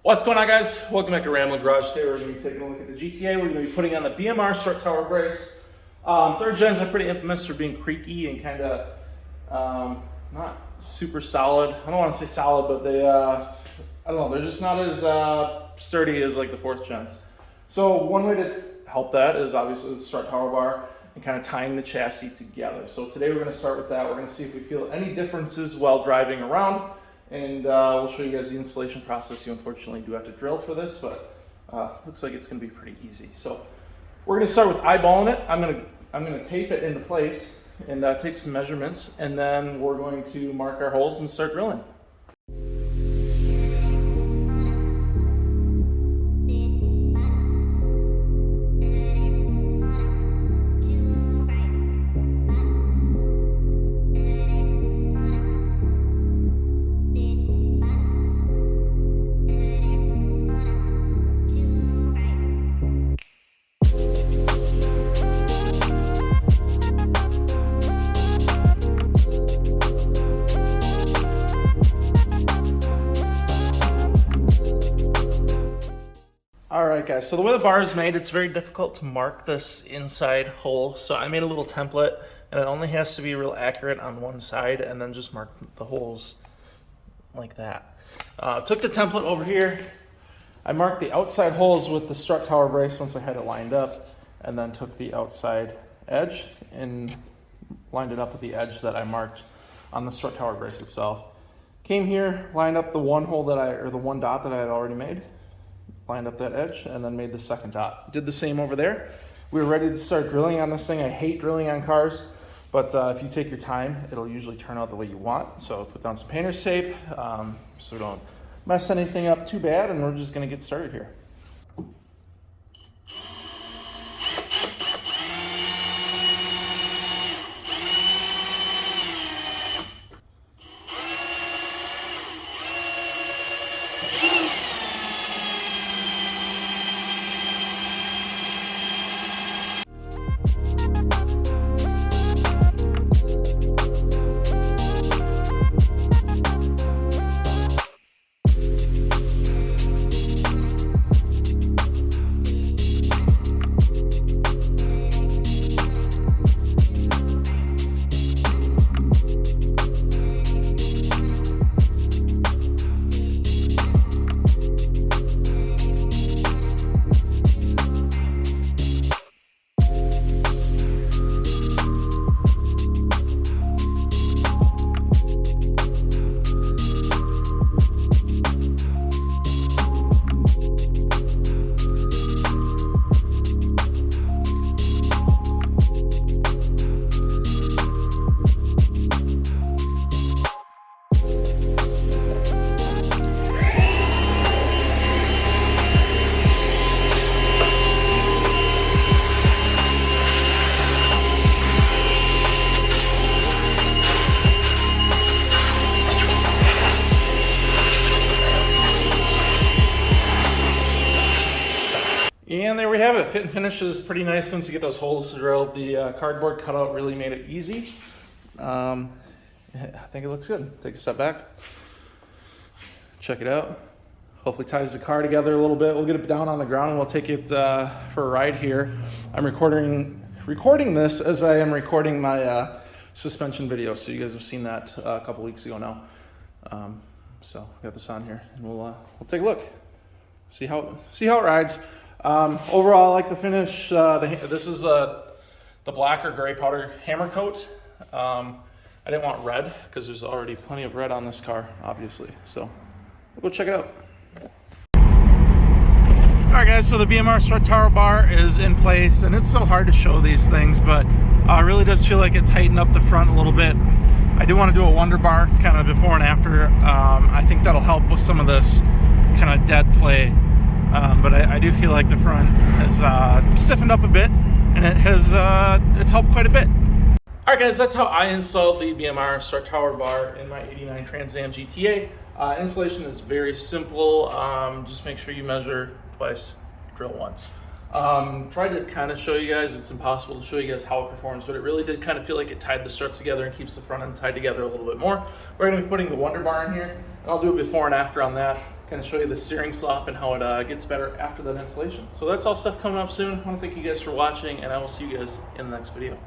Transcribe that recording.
What's going on, guys? Welcome back to Ramblin' Garage. Today we're going to be taking a look at the GTA. We're going to be putting on the BMR strut tower brace. Third gens are pretty infamous for being creaky and kind of not super solid. I don't want to say solid, but they, I don't know, they're just not as sturdy as like the fourth gens. So one way to help that is obviously the strut tower bar and kind of tying the chassis together. So today we're going to start with that. We're going to see if we feel any differences while driving around. And we'll show you guys the installation process. You unfortunately do have to drill for this, but looks like it's going to be pretty easy. So we're going to start with eyeballing it. I'm going to tape it into place and take some measurements, and then we're going to mark our holes and start drilling. Alright guys, so the way the bar is made, it's very difficult to mark this inside hole. So I made a little template, and it only has to be real accurate on one side, and then just mark the holes like that. Took the template over here. I marked the outside holes with the strut tower brace once I had it lined up, and then took the outside edge and lined it up with the edge that I marked on the strut tower brace itself. Came here, lined up the one hole the one dot that I had already made. Lined up that edge and then made the second dot. Did the same over there. We were ready to start drilling on this thing. I hate drilling on cars, but if you take your time, it'll usually turn out the way you want. So put down some painter's tape so we don't mess anything up too bad, and we're just gonna get started here. And there we have it. Fit and finish is pretty nice once you get those holes drilled. The cardboard cutout really made it easy. I think it looks good. Take a step back. Check it out. Hopefully ties the car together a little bit. We'll get it down on the ground and we'll take it for a ride here. I'm recording this as I am recording my suspension video. So you guys have seen that a couple weeks ago now. So I got this on here and we'll take a look. See how it rides. Overall, I like the finish. This is the black or gray powder hammer coat. I didn't want red because there's already plenty of red on this car, obviously. So we'll go check it out. All right, guys. So the BMR strut tower bar is in place, and it's so hard to show these things, but it really does feel like it tightened up the front a little bit. I do want to do a wonder bar kind of before and after. I think that'll help with some of this kind of dead play. But I do feel like the front has stiffened up a bit, and it's helped quite a bit. All right, guys, that's how I installed the BMR strut tower bar in my '89 Trans Am GTA. Installation is very simple. Just make sure you measure twice, drill once. Tried to kind of show you guys, it's impossible to show you guys how it performs, but it really did kind of feel like it tied the struts together and keeps the front end tied together a little bit more. We're going to be putting the Wonder Bar in here, and I'll do a before and after on that, kind of show you the steering slop and how it gets better after that installation. So that's all stuff coming up soon. I want to thank you guys for watching, and I will see you guys in the next video.